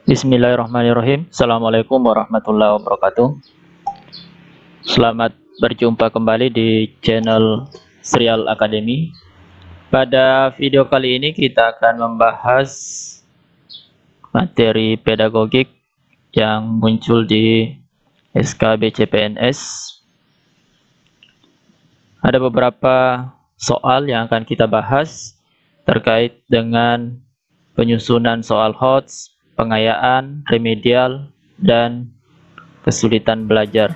Bismillahirrahmanirrahim. Assalamualaikum warahmatullahi wabarakatuh. Selamat berjumpa kembali di channel Serial Academy. Pada video kali ini kita akan membahas materi pedagogik yang muncul di SKBCPNS. Ada beberapa soal yang akan kita bahas terkait dengan penyusunan soal HOTS, pengayaan, remedial, dan kesulitan belajar.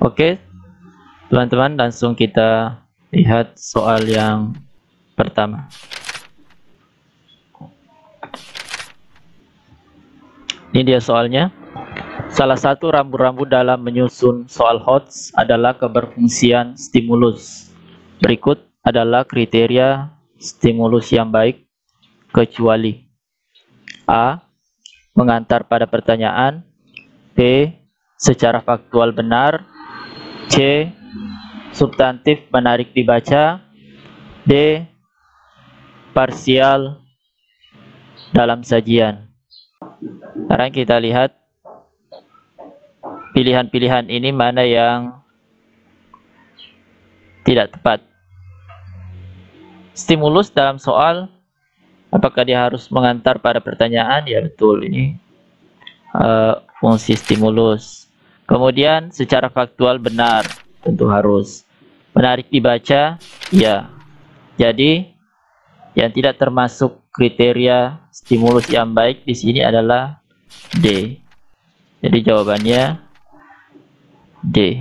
Oke, teman-teman, langsung kita lihat soal yang pertama. Ini dia soalnya. Salah satu rambu-rambu dalam menyusun soal HOTS adalah keberfungsian stimulus. Berikut adalah kriteria stimulus yang baik, kecuali A. Mengantar pada pertanyaan, B. Secara faktual benar, C. Substantif menarik dibaca, D. Parsial dalam sajian. Sekarang kita lihat pilihan-pilihan ini mana yang tidak tepat. Stimulus dalam soal, apakah dia harus mengantar pada pertanyaan? Ya betul, ini fungsi stimulus. Kemudian secara faktual benar, tentu harus. Menarik dibaca, ya. Jadi yang tidak termasuk kriteria stimulus yang baik di sini adalah D. Jadi jawabannya D.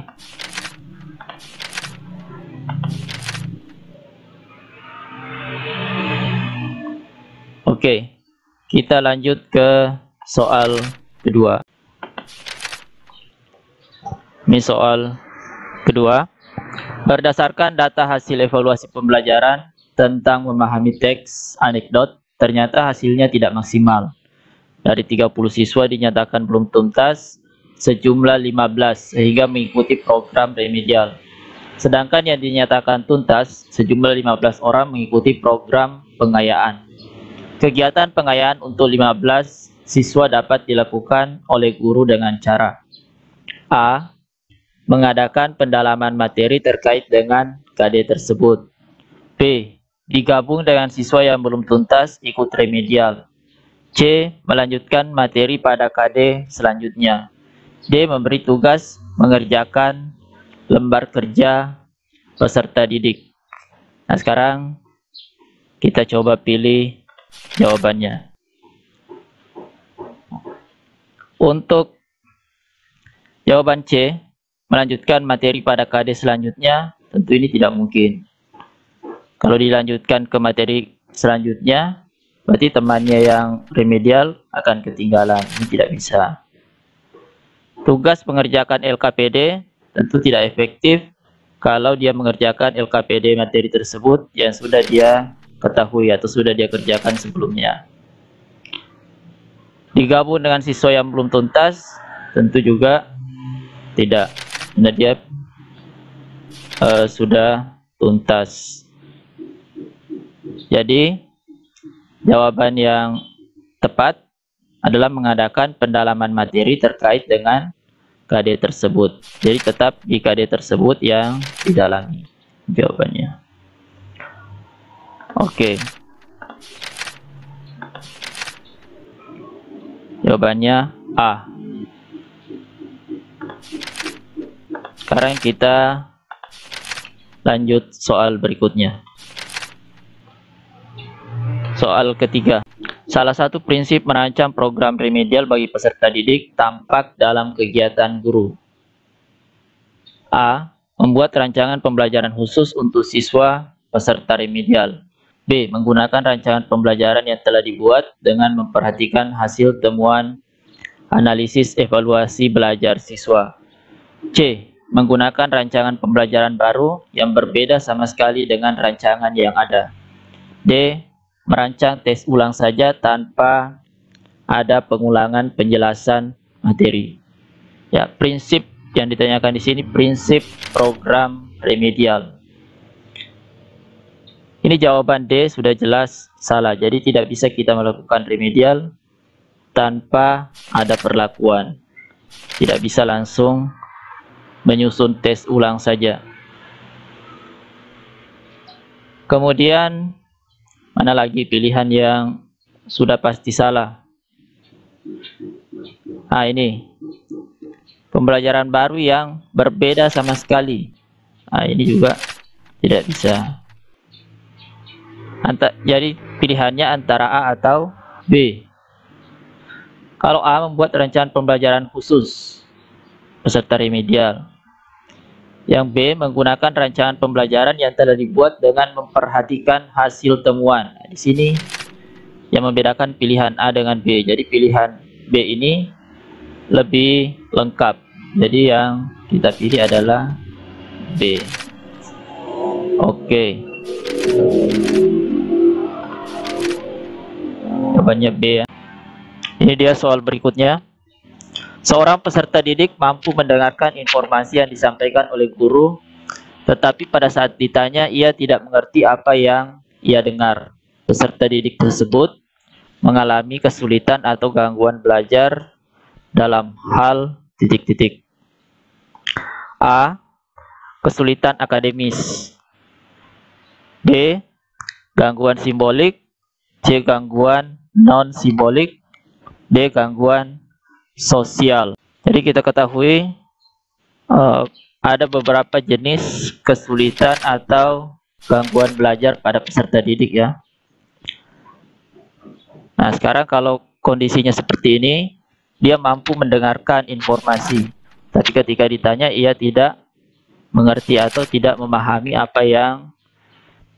Oke, kita lanjut ke soal kedua. Ini soal kedua. Berdasarkan data hasil evaluasi pembelajaran tentang memahami teks anekdot, ternyata hasilnya tidak maksimal. Dari 30 siswa dinyatakan belum tuntas, sejumlah 15 sehingga mengikuti program remedial. Sedangkan yang dinyatakan tuntas, sejumlah 15 orang mengikuti program pengayaan. Kegiatan pengayaan untuk 15 siswa dapat dilakukan oleh guru dengan cara A. Mengadakan pendalaman materi terkait dengan KD tersebut, B. Digabung dengan siswa yang belum tuntas ikut remedial, C. Melanjutkan materi pada KD selanjutnya, D. Memberi tugas mengerjakan lembar kerja peserta didik. Nah, sekarang kita coba pilih jawabannya. Untuk jawaban C, melanjutkan materi pada KD selanjutnya, tentu ini tidak mungkin. Kalau dilanjutkan ke materi selanjutnya, berarti temannya yang remedial akan ketinggalan. Ini tidak bisa. Tugas mengerjakan LKPD tentu tidak efektif kalau dia mengerjakan LKPD materi tersebut yang sudah dia ketahui atau sudah dia kerjakan sebelumnya. Digabung dengan siswa yang belum tuntas tentu juga tidak. Nah, dia sudah tuntas. Jadi jawaban yang tepat adalah mengadakan pendalaman materi terkait dengan KD tersebut. Jadi tetap di KD tersebut yang didalami jawabannya. Oke. Jawabannya A. Sekarang kita lanjut soal berikutnya. Soal ketiga. Salah satu prinsip merancang program remedial bagi peserta didik tampak dalam kegiatan guru. A. Membuat rancangan pembelajaran khusus untuk siswa peserta remedial. B. Menggunakan rancangan pembelajaran yang telah dibuat dengan memperhatikan hasil temuan analisis evaluasi belajar siswa. C. Menggunakan rancangan pembelajaran baru yang berbeda sama sekali dengan rancangan yang ada. D. Merancang tes ulang saja tanpa ada pengulangan penjelasan materi. Ya, prinsip yang ditanyakan di sini prinsip program remedial. Ini jawaban D sudah jelas salah. Jadi tidak bisa kita melakukan remedial tanpa ada perlakuan. Tidak bisa langsung menyusun tes ulang saja. Kemudian mana lagi pilihan yang sudah pasti salah? Nah, ini pembelajaran baru yang berbeda sama sekali. Nah, ini juga tidak bisa. Jadi pilihannya antara A atau B. Kalau A membuat rencana pembelajaran khusus peserta remedial, yang B menggunakan rancangan pembelajaran yang telah dibuat dengan memperhatikan hasil temuan. Nah, di sini yang membedakan pilihan A dengan B. Jadi pilihan B ini lebih lengkap. Jadi yang kita pilih adalah B. Oke. Jawabannya B ya. Ini dia soal berikutnya. Seorang peserta didik mampu mendengarkan informasi yang disampaikan oleh guru, tetapi pada saat ditanya ia tidak mengerti apa yang ia dengar. Peserta didik tersebut mengalami kesulitan atau gangguan belajar dalam hal titik-titik. A. Kesulitan akademis. B. Gangguan simbolik. C. Gangguan non-simbolik. D. Gangguan sosial. Jadi kita ketahui ada beberapa jenis kesulitan atau gangguan belajar pada peserta didik ya. Nah, sekarang kalau kondisinya seperti ini, dia mampu mendengarkan informasi, tapi ketika ditanya ia tidak mengerti atau tidak memahami apa yang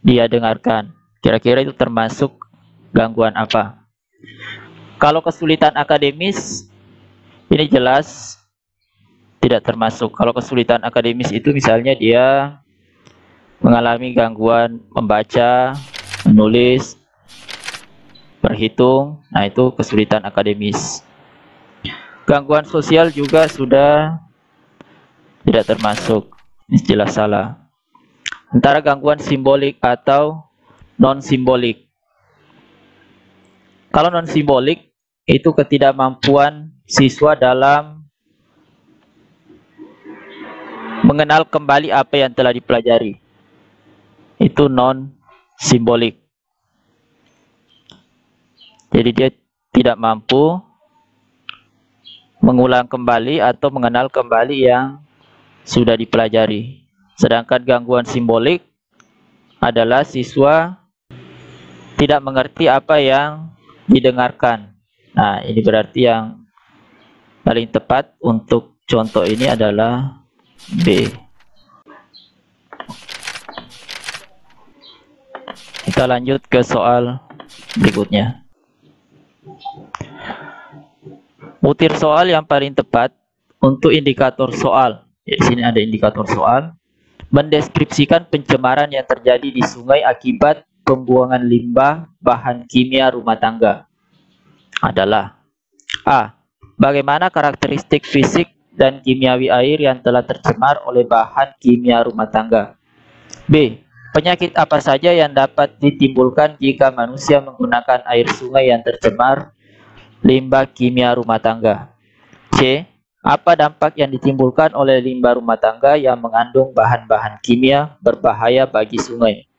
dia dengarkan. Kira-kira itu termasuk gangguan apa? Kalau kesulitan akademis, ini jelas tidak termasuk. Kalau kesulitan akademis itu misalnya dia mengalami gangguan membaca, menulis, berhitung, nah itu kesulitan akademis. Gangguan sosial juga sudah tidak termasuk, ini jelas salah. Antara gangguan simbolik atau non-simbolik. Kalau non-simbolik itu ketidakmampuan siswa dalam mengenal kembali apa yang telah dipelajari. Itu non-simbolik. Jadi dia tidak mampu mengulang kembali atau mengenal kembali yang sudah dipelajari. Sedangkan gangguan simbolik adalah siswa tidak mengerti apa yang didengarkan. Nah, ini berarti yang paling tepat untuk contoh ini adalah B. Kita lanjut ke soal berikutnya. Butir soal yang paling tepat untuk indikator soal. Di sini ada indikator soal. Mendeskripsikan pencemaran yang terjadi di sungai akibat pembuangan limbah bahan kimia rumah tangga adalah A. Bagaimana karakteristik fisik dan kimiawi air yang telah tercemar oleh bahan kimia rumah tangga. B. Penyakit apa saja yang dapat ditimbulkan jika manusia menggunakan air sungai yang tercemar limbah kimia rumah tangga. C. Apa dampak yang ditimbulkan oleh limbah rumah tangga yang mengandung bahan-bahan kimia berbahaya bagi sungai.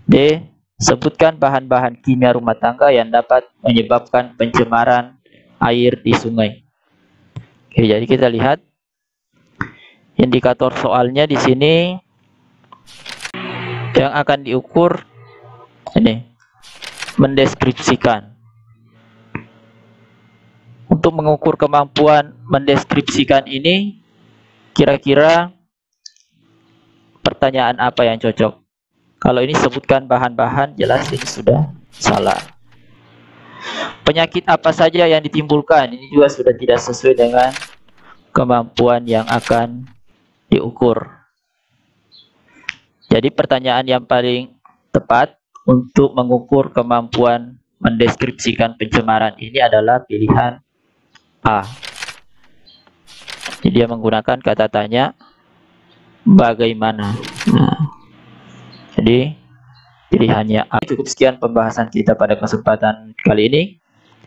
D. Sebutkan bahan-bahan kimia rumah tangga yang dapat menyebabkan pencemaran air di sungai. Oke, jadi kita lihat indikator soalnya di sini yang akan diukur ini mendeskripsikan. Untuk mengukur kemampuan mendeskripsikan ini, kira-kira pertanyaan apa yang cocok? Kalau ini sebutkan bahan-bahan, jelas ini sudah salah. Penyakit apa saja yang ditimbulkan, ini juga sudah tidak sesuai dengan kemampuan yang akan diukur. Jadi pertanyaan yang paling tepat untuk mengukur kemampuan mendeskripsikan pencemaran ini adalah pilihan A. Jadi dia menggunakan kata tanya bagaimana. Nah, jadi pilihannya A. Cukup sekian pembahasan kita pada kesempatan kali ini.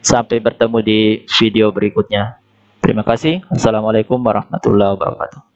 Sampai bertemu di video berikutnya. Terima kasih. Assalamualaikum warahmatullahi wabarakatuh.